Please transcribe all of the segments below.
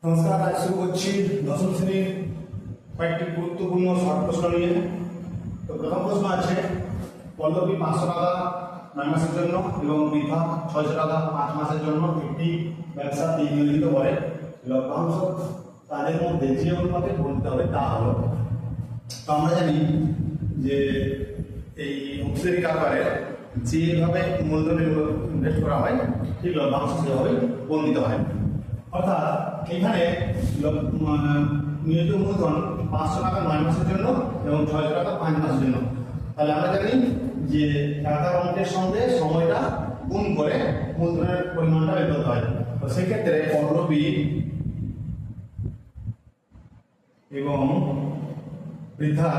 নমস্কার, আজ শুরু করছি দশম শ্রেণীর কয়েকটি গুরুত্বপূর্ণ শর্ট প্রশ্ন নিয়ে। তো প্রথম প্রশ্ন আছে, পল্লবী 500 টাকা 9 মাসের জন্য এবং বৃথা 600 টাকা 5 মাসের জন্য একটি ব্যবসা নিয়োজিত করে। লভ্যাংশ তাদের মধ্যে যে অনুপাতে বলতে হবে তা হলো। তো আমরা জানি যে এই অংশীদারি কারবারে যেভাবে মূলধন ইনভেস্ট করা হয় ঠিক লভ্যাংশ সেভাবে বন্ধিত হয়। অর্থাৎ এখানে নিয়োজিত মূলধন 500 টাকা 9 মাসের জন্য এবং 600 টাকা 5 মাসের জন্য। তাহলে আমরা জানি যে টাকার অঙ্কের সঙ্গে সময়টা গুণ করে মূলধনের পরিমাণটা বের করতে হয়। তো সেক্ষেত্রে পল্লবী এবং বৃথা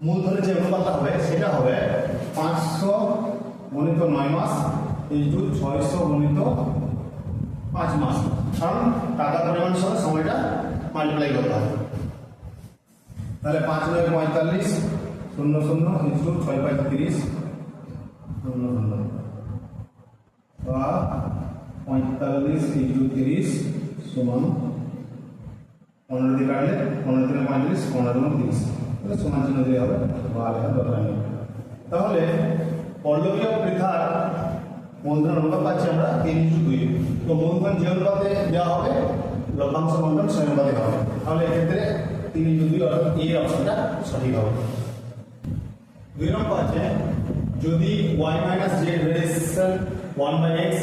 মূলধনের যে অনুপাতটা হবে সেটা হবে 500 গুণিত 9 মাস ইন্টু 600 গুণিত 5 মাস, কারণ টাকার পরিমাণের সঙ্গে সময়টা মাল্টিপ্লাই করতে হবে। তাহলে 5 9 45 0 0 ইন্টু 6 5 30 0 0 বা 45 ইন্টু 30 সমান 15 দিয়ে কাটলে 15 3 45 15 2 30, তাহলে সমান চিহ্ন দিয়ে হবে বা লেখা দরকার নেই। তাহলে পল্লবী ও বৃথার মূলধন অনুপাত পাচ্ছি আমরা 3:2। তো মূলধন যে অনুপাতে দেওয়া হবে লভ্যাংশ মূলধন সেই অনুপাতে হবে। তাহলে এক্ষেত্রে 3:2 অর্থাৎ এই অপশনটা সঠিক হবে। 2 নম্বর আছে, যদি y minus z variation 1/x,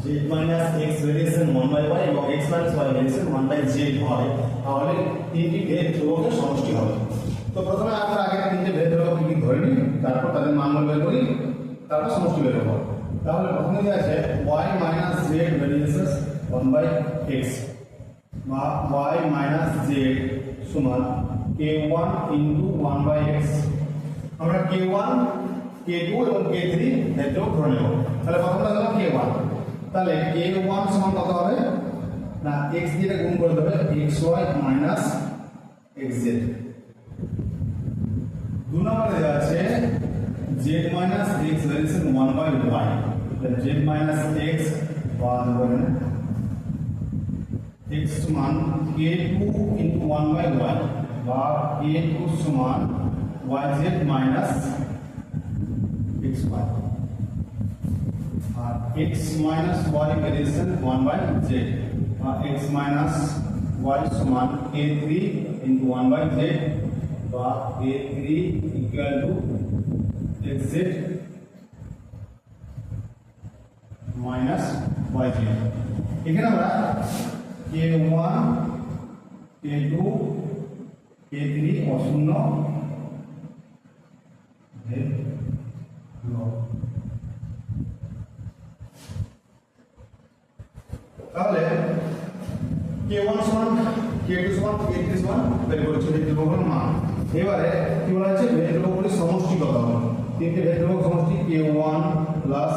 z minus x variation 1/y এবং x minus y variation 1/z হয়, তাহলে তিনটি ভেদ ধ্রুবকের সমষ্টি হবে। তো প্রথমে আমরা আগে তিনটে ভেদ ধ্রুবক কি ধরে নিই, তারপর তাদের মান বের করি, তারপর সমষ্টি বের করব। তাহলে প্রথমে যে আছে y minus z variation 1/x বা y মাইনাস z সমান k1 ইনটু 1/x। আমরা k1 k2 এবং k3 ভেদ ধ্রুবক ধরে নেব। তাহলে প্রথমটা হলো k1, তাহলে k1 সমান কত হবে না x দিয়ে গুণ করে দেবে xy মাইনাস xz। 2 নম্বরে দেওয়া আছে z minus x variation 1/y, z minus x বা x সমান k2 ইনটু 1/y বা k2 সমান yz মাইনাস xy আর x minus y variation 1/z বা x মাইনাস y সমান k3 ইনটু 1/z বা k3 equal to xz minus yz। এখানে আমরা k1 k2 k3 অশূন্য ভেদ ধ্রুবক। তাহলে k1 সমান k2 সমান k3 সমান বের করেছি ভেদ ধ্রুবকের মান। এবারে কি বলা হচ্ছে ভেদ ধ্রুবকের সমষ্টি কত হবে। তিনটে ভেদ ধ্রুবক সমষ্টি k1 plus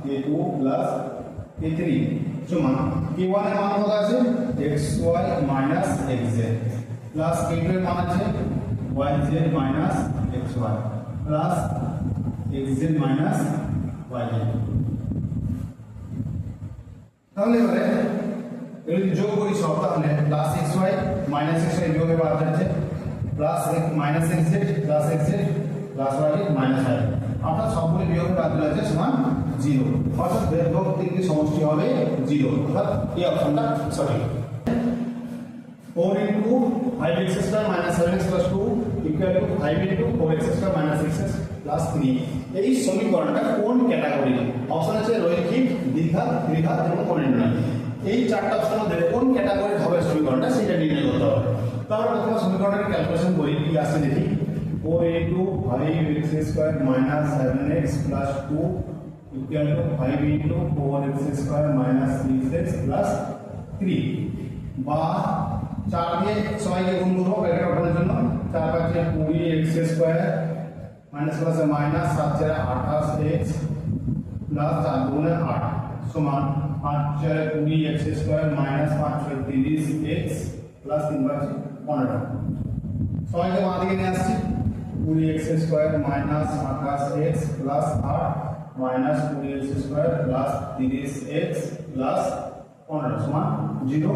k2 plus k3 সমান k1 এর মান কত আছে xy minus xz plus k2 এর মান আছে yz minus xy plus xz minus yz। তাহলে এবারে যদি যোগ করি সব, তাহলে প্লাস xy মাইনাস xy যোগে বাদ যাচ্ছে plus minus xz plus xz plus y minus y, অর্থাৎ সবগুলো বিয়োগ বাদ যাচ্ছে সমান 0। অর্থাৎ ভেদ ধ্রুবক তিনটি সমষ্টি হবে 0, অর্থাৎ এই অপশনটা সঠিক। 4 into 5x square minus 7x plus 2 equal to 5 into 4x square minus 6x plus 3। এই সমীকরণটা কোন ক্যাটাগরি? অপশন আছে রৈখিক, দ্বিঘাত, ত্রিঘাত এবং পলিনোমিয়াল। এই চারটা অপশনের মধ্যে কোন ক্যাটাগরি হবে সমীকরণটা সেটা নির্ণয় করতে হবে। তাহলে প্রথমে সমীকরণের ক্যালকুলেশন করি, কি আসছে দেখি। 4 into 5x square minus 7x plus 2 equal to 5 into 4x square minus 6x plus 3 বা 4 দিয়ে সবাইকে গুণ করবো ব্র্যাকেট ওঠানোর জন্য। 4 5 20x square minus plus minus 7 4 28x plus 4 গুণে 8 সমান 5 4 20x square minus 5 6 30x plus 3 5 15। সবাইকে বাঁ দিকে নিয়ে আসছি। 20x square minus 28x plus 8 minus 20x square plus 30x plus 15 সমান 0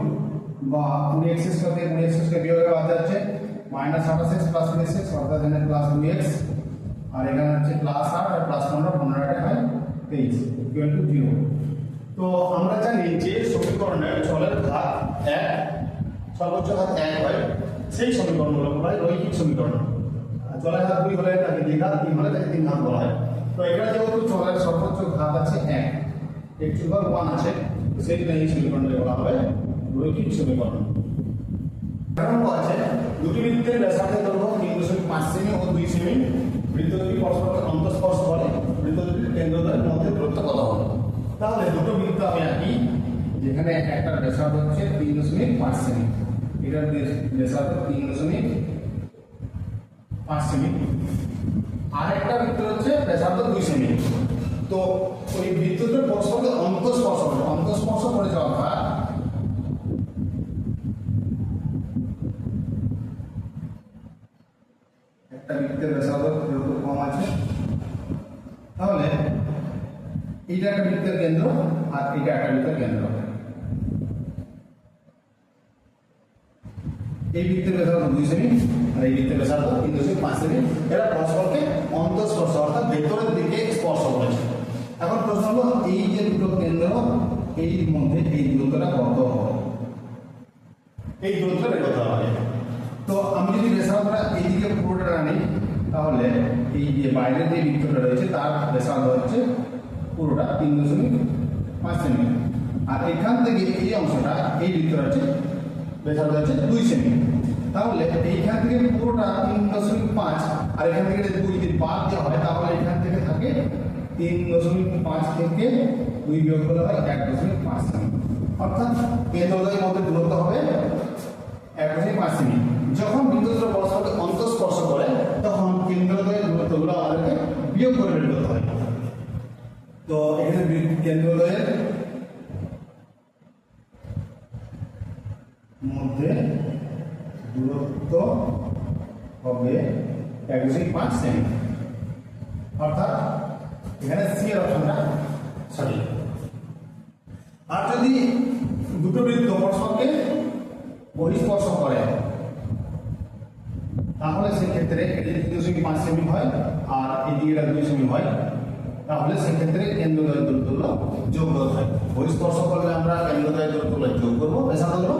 বা 20x করতে 20x কে বিয়োগে বাদ যাচ্ছে -28x প্লাস 20x অর্থাৎ এখানে প্লাস 2x আর এখানে হচ্ছে প্লাস 8 আর প্লাস 15 15 হয় 23 ইকুয়াল টু 0। তো আমরা জানি যে সমীকরণের চলের ঘাত 1 সর্বোচ্চ ঘাত 1 হয় সেই সমীকরণগুলো বলা হয় রৈখিক সমীকরণ। চলের ঘাত 2 হলে তাকে 2 ঘাত 3 হলে তাকে 3 ঘাত বলা হয়। তো এখানে যেহেতু চলের সর্বোচ্চ ঘাত আছে 1 x⁴ আছে সেই জন্য এই সমীকরণকে বলা হবে রৈখিক সমীকরণ। কারণ আছে দুটি বৃত্তের ব্যাসার্ধের দৈর্ঘ্য 3.5 সেমি ও 2 সেমি, বৃত্ত দুটি পরস্পরকে অন্তঃস্পর্শ করে, বৃত্ত দুটির কেন্দ্রদ্বয়ের মধ্যে দূরত্ব কত হবে? তাহলে দুটো বৃত্ত আমি আঁকি, যেখানে একটা ব্যাসার্ধ হচ্ছে 3.5 সেমি, এটার ব্যাসার্ধ 3.5 সেমি, আর একটা বৃত্ত হচ্ছে ব্যাসার্ধ 2 সেমি। তো ওই বৃত্ত দুটো পরস্পরকে অন্তঃস্পর্শ করে, অন্তঃস্পর্শ করেছে অর্থাৎ একটা বৃত্তের ব্যাসার্ধ যেহেতু কম আছে, তাহলে এটা একটা বৃত্তের কেন্দ্র আর এটা একটা বৃত্তের কেন্দ্র। এই বৃত্তের ব্যাসার্ধ 2 সেমি আর এই বৃত্তের ব্যাসার্ধ 3.5 সেমি, এরা পরস্পরকে অন্তঃস্পর্শ অর্থাৎ ভেতরের দিকে স্পর্শ করেছে। এখন প্রশ্ন হলো এই যে দুটো কেন্দ্র এই মধ্যে এই দূরত্বটা কত হবে? এই দূরত্ব বের করতে হবে। তো আমি যদি ব্যাসার্ধটা এইদিকে পুরোটা আনি, তাহলে এই যে বাইরের যে বৃত্তটা রয়েছে তার ব্যাসার্ধ হচ্ছে পুরোটা 3.5 সেমি, আর এখান থেকে এই অংশটা এই বৃত্তটা হচ্ছে ব্যাসার্ধ হচ্ছে 2 সেমি। তাহলে এইখান থেকে পুরোটা 3.5 আর এখান থেকে যদি 2 যদি বাদ দেওয়া হয় তাহলে এখান থেকে থাকে 3.5 থেকে 2 বিয়োগ করলে হয় 1.5 সেমি, অর্থাৎ কেন্দ্রদ্বয়ের মধ্যে দূরত্ব হবে 1.5 সেমি। যখন বৃত্ত দুটো পরস্পরকে অন্তঃস্পর্শ করে তখন কেন্দ্রদ্বয়ের দূরত্বগুলো আমাদেরকে বিয়োগ করে বের করতে হয়। তো এখানে কেন্দ্রদ্বয়ের মধ্যে দূরত্ব হবে 1.5 সেমি, অর্থাৎ এখানে সি এর অপশনটা সঠিক। আর যদি দুটো বৃত্ত পরস্পরকে বহিঃস্পর্শ করে তাহলে সেক্ষেত্রে এটি 3.5 সেমি হয় আর এটি এটা 2 সেমি হয়, তাহলে সেক্ষেত্রে কেন্দ্রদ্বয়ের দূরত্বগুলো যোগ করতে হয়। বহিঃস্পর্শ করলে আমরা কেন্দ্রদ্বয়ের দূরত্বগুলো যোগ করবো ব্যাসার্ধগুলো,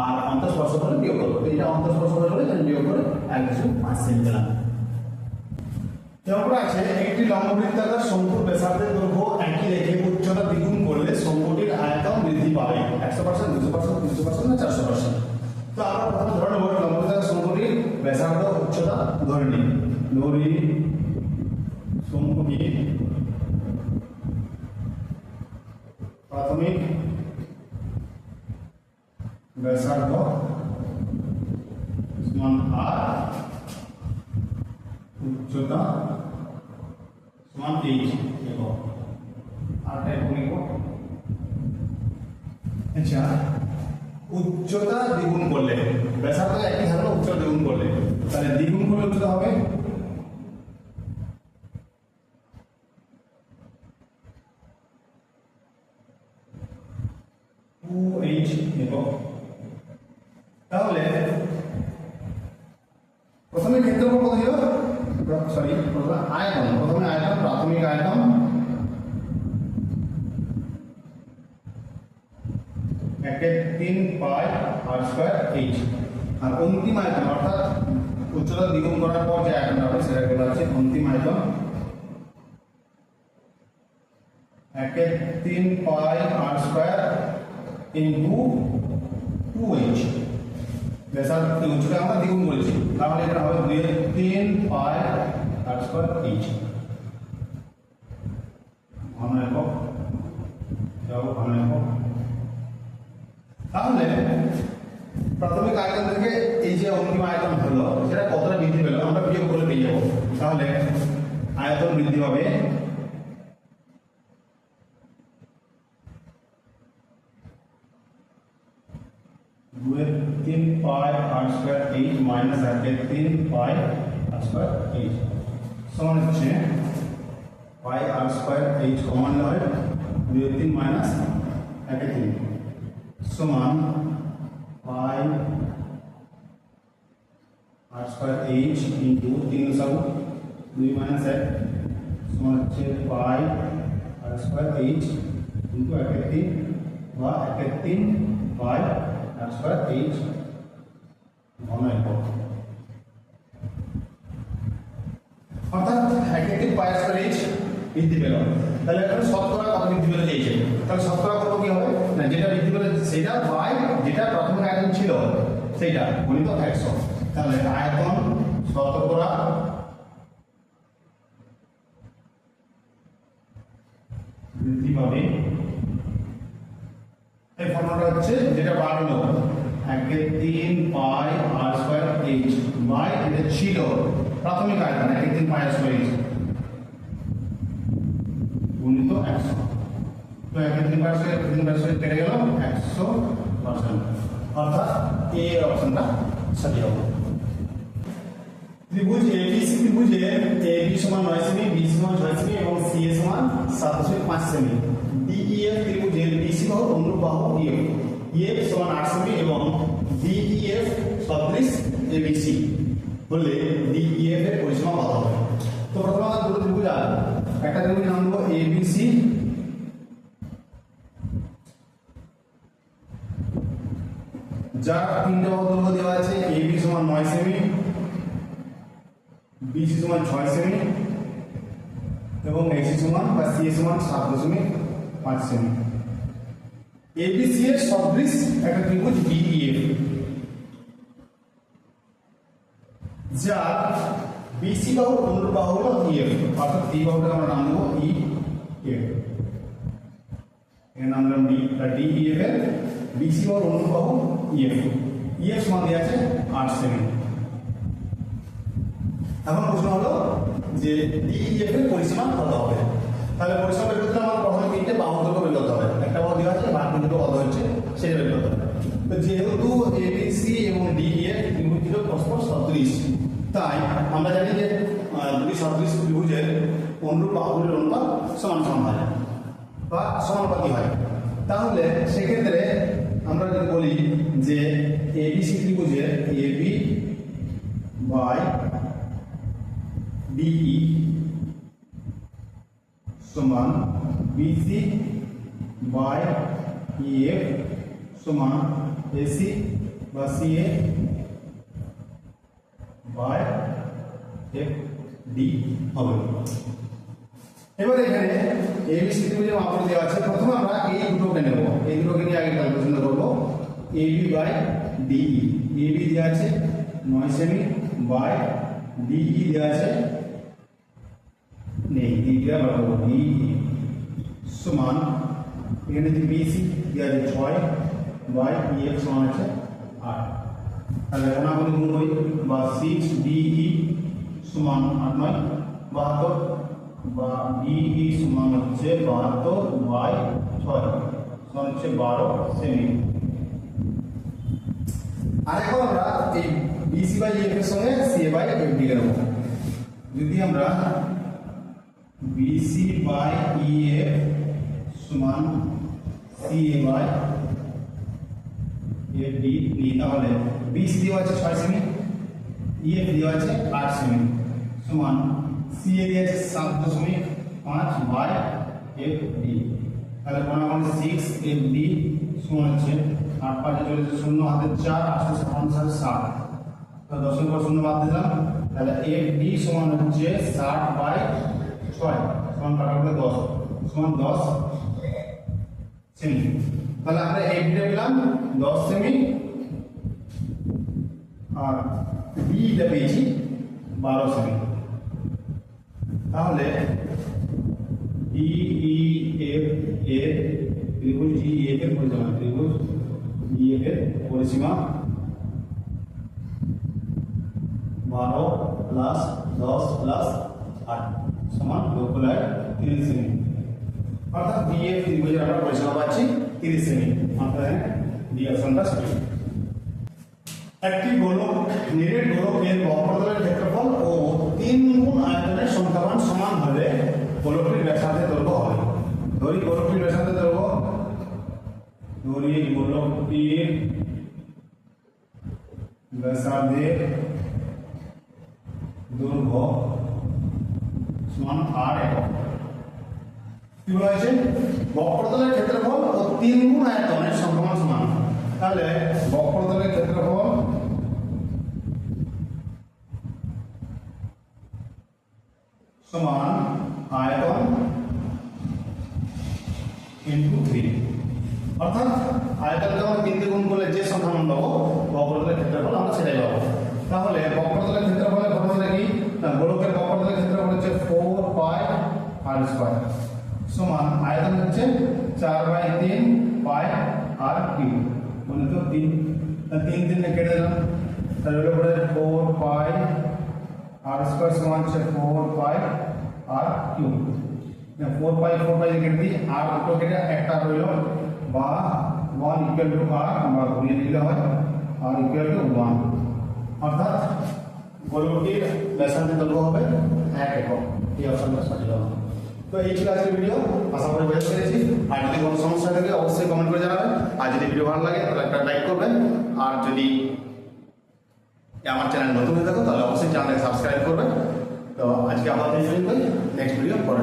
আর অন্তঃস্পর্শ করলে বিয়োগ করবো। এটা অন্তঃস্পর্শ করে বিয়োগ করে 1.5 সেমি পেলাম। তারপর আছে একটি লম্ববৃত্তাকার শঙ্কুর ব্যাসার্ধের দৈর্ঘ্য একই রেখে উচ্চতা দ্বিগুণ করলে শঙ্কুটির আয়তন বৃদ্ধি পাবে 100%, 200%, 300% না 400%। তো আমরা প্রথমে ধরে নেব লম্ববৃত্তাকার শঙ্কুটির ব্যাসার্ধ উচ্চতা ধরে নিই। ধরি শঙ্কুটি প্রাথমিক ব্যাসার্ধ সমান আর উচ্চতা সমান h একক, আরটা একক নিব। আচ্ছা, উচ্চতা দ্বিগুণ করলে ব্যাসার্ধ একই থাকলে উচ্চতা দ্বিগুণ করলে তাহলে দ্বিগুণ করলে উচ্চতা হবে 2h একক। তাহলে প্রথমে ক্ষেত্রফল কত ছিল? প্রথমে আয়তন, প্রাথমিক আয়তন 1/3 পাই r স্কয়ার h, আর অন্তিম আয়তন অর্থাৎ উচ্চতা দ্বিগুণ করার পর যে আয়তনটা হবে সেটা বলা হচ্ছে অন্তিম আয়তন 1/3 পাই r স্কয়ার ইনটু 2h। ব্যাসার্ধ উচ্চতা আমরা দ্বিগুণ করেছি, তাহলে এটা হবে 2/3 পাই r স্কয়ার h। ঘন একক, তাহলে প্রাথমিক আয়তন থেকে এই যে অন্তিম আয়তন হলো সেটা কতটা বৃদ্ধি পেল আমরা বিয়োগ করে পেয়ে যাবো। তাহলে আয়তন বৃদ্ধি হবে 2/3 পাই r স্কয়ার h মাইনাস 1/3 পাই r স্কয়ার h সমান হচ্ছে পাই r স্কয়ার h কমন হয় 2/3 মাইনাস 1/3 সমান 5 r স্কয়ার h ইনটু 3 সব 2 মাইনাস 1 সমান হচ্ছে 5 r স্কয়ার h ইনটু 1 3 বা 1 3 5 r স্কয়ার h ঘন একক। অর্থাৎ 1 3 5 r স্কয়ার h বৃদ্ধি পেল। তাহলে এখানে শতকরা কত বৃদ্ধি পেল চেয়েছে, তাহলে শতকরা কত কি হবে না, যেটা বৃদ্ধি পেল সেটা বাই যেটা প্রথমে আয়তন ছিল সেটা গুণিত 100। তাহলে আয়তন শতকরা বৃদ্ধি পাবে, এই ফর্মুলাটা হচ্ছে যেটা বাড়লো 1 3 পাই r স্কয়ার h বাই এটা ছিল প্রাথমিক আয়তন 1 3 পাই r স্কয়ার h গুণিত 100। তো 1 3 পাই r স্কয়ার কেটে গেল 100%, অর্থাৎ এ এর অপশনটা সঠিক হবে। ত্রিভুজ ABC ত্রিভুজে AB সমান 9 সেমি, BC সমান 6 সেমি এবং CA সমান 7.5 সেমি। DEF ত্রিভুজের BC বাহু অনুরূপ বাহু EF, EF সমান 8 সেমি এবং DEF সদৃশ ABC হলে DEF এর পরিসীমা কত হবে? তো প্রথমে আমরা দুটো ত্রিভুজ আছে, একটা ত্রিভুজ নাম দেব ABC, যার তিনটে বাহু দৈর্ঘ্য দেওয়া আছে AB সমান 9 সেমি, BC সমান 6 সেমি এবং AC সমান বা CA সমান 7.5 সেমি। ABC এর সদৃশ একটা ত্রিভুজ DEF, যার BC বাহুর অনুরূপ বাহু হলো EF, অর্থাৎ এই বাহুটাকে আমরা নাম দেব EF, এর নাম দিলাম DEF এর BC বাহুর অনুরূপ বাহু EF, EF সমান দেওয়া আছে 8 সেমি। এখন প্রশ্ন হলো যে DEF এর পরিসীমা কত হবে? তাহলে পরিসীমা বের করতে আমাদের প্রথমে তিনটে বাহু দৈর্ঘ্য বের করতে হবে, একটা বাহু দেওয়া আছে বাকি দুটো কত হচ্ছে সেটা বের করতে হবে। তো যেহেতু ABC এবং DEF ত্রিভুজ দুটো পরস্পর সদৃশ, তাই আমরা জানি যে দুটি সদৃশ ত্রিভুজের অনুরূপ বাহুগুলির অনুপাত সমান সমান হয় বা সমানুপাতিক হয়। তাহলে সেক্ষেত্রে আমরা যদি বলি যে ABC ত্রিভুজের AB বাই DE সমান BC বাই EF সমান AC বা CA বাই FD হবে। এবার এখানে ABC ত্রিভুজের মাপক দেওয়া আছে, প্রথমে আমরা এই দুটোকে নেব, এই দুটোকে নিয়ে আগে ক্যালকুলেশন করব। AB বাই DE, AB দেওয়া আছে 9 সেমি বাই DE দেওয়া আছে নেই, দ্বিতীয় বরাবর DE সমান এখানে যে BC দেওয়া আছে 6 বাই EF সমান আছে 8। তাহলে কোনাগুলি গুণ করি বা 6DE সমান 8 9 72 বা DE সমান হচ্ছে 72 বাই 6 সমান হচ্ছে 12 সেমি। আর এখন আমরা এই BC বাই EF এর সঙ্গে CA বাই FD কে নেব। যদি আমরা BC বাই EF সমান CA বাই FD নিই, তাহলে BC দেওয়া আছে 6 সেমি, EF দেওয়া আছে 8 সেমি সমান CA দেওয়া আছে 7.5 বাই FD। তাহলে কোনাগুলি 6 FD সমান হচ্ছে 8 5 চলে যাচ্ছে 0 হাতে 4 8 7 7, তো 10 এর পর 0 বাদ দিলাম, তাহলে FD সমান হচ্ছে 60 বাই 6 সমান কাটাকুটি 10 সমান 10 সেমি। তাহলে আমরা FD টা পেলাম 10 সেমি আর DE টা পেয়েছি 12 সেমি। তাহলে DEF এর ত্রিভুজ DEF এর পরিসীমা, ত্রিভুজ DEF এর পরিসীমা 12 প্লাস 10 প্লাস 8 সমান 30 সেমি। অর্থাৎ DEF ত্রিভুজের আমরা পরিসীমা পাচ্ছি 30 সেমি। আপনাদের ডি অপশনটা সঠিক। একটি গোলক নিরেট গোলকের বক্রতলের ক্ষেত্রফল ও 3 গুণ আয়তনের সংখ্যামান সমান হলে গোলকটির ব্যাসার্ধের দৈর্ঘ্য হবে। ধরি গোলকটির ব্যাসার্ধের দৈর্ঘ্য ধরি গোলকটির ব্যাসার্ধের দৈর্ঘ্য সমান r একক। কি বলা হয়েছে? বক্রতলের ক্ষেত্রফল ও 3 গুণ আয়তনের সংখ্যা সমান। তাহলে বক্রতলের ক্ষেত্রফল সমান আয়তন ইনটু 3, অর্থাৎ আয়তনকে আমরা 3 দিয়ে গুণ করলে যে সংখ্যা মান পাবো বক্রতলের ক্ষেত্রফল আমরা সেটাই পাবো। তাহলে বক্রতলের ক্ষেত্রফলের ঘটনাটা কি? না, গোলকের বক্রতলের ক্ষেত্রফল হচ্ছে 4 পাই r স্কয়ার সমান আয়তন হচ্ছে 4/3 পাই r কিউব, মানে তো 3 কেটে দিলাম, তাহলে হলো পরে 4 পাই r স্কয়ার সমান হচ্ছে 4 পাই r কিউব। 4 পাই কেটে দিই, আর দুটো কেটে একটা রইল, বা 1 ইকুয়াল টু r আমরা ঘুরিয়ে নিলে হয় r ইকুয়াল টু 1, অর্থাৎ গোলকটির ব্যাসার্ধের দৈর্ঘ্য হবে 1 একক। এই অপশনটা সঠিক হবে। তো এই ছিল আজকের ভিডিও, আশা করি বুঝতে পেরেছি। আর যদি কোনো সমস্যা থাকে অবশ্যই কমেন্ট করে জানাবেন। আর যদি ভিডিও ভালো লাগে তাহলে একটা লাইক করবেন, আর যদি আমার চ্যানেল নতুন হয়ে থাকো তাহলে অবশ্যই চ্যানেলটাকে সাবস্ক্রাইব করবেন। তো আজকে আবার নেক্সট ভিডিও পরে।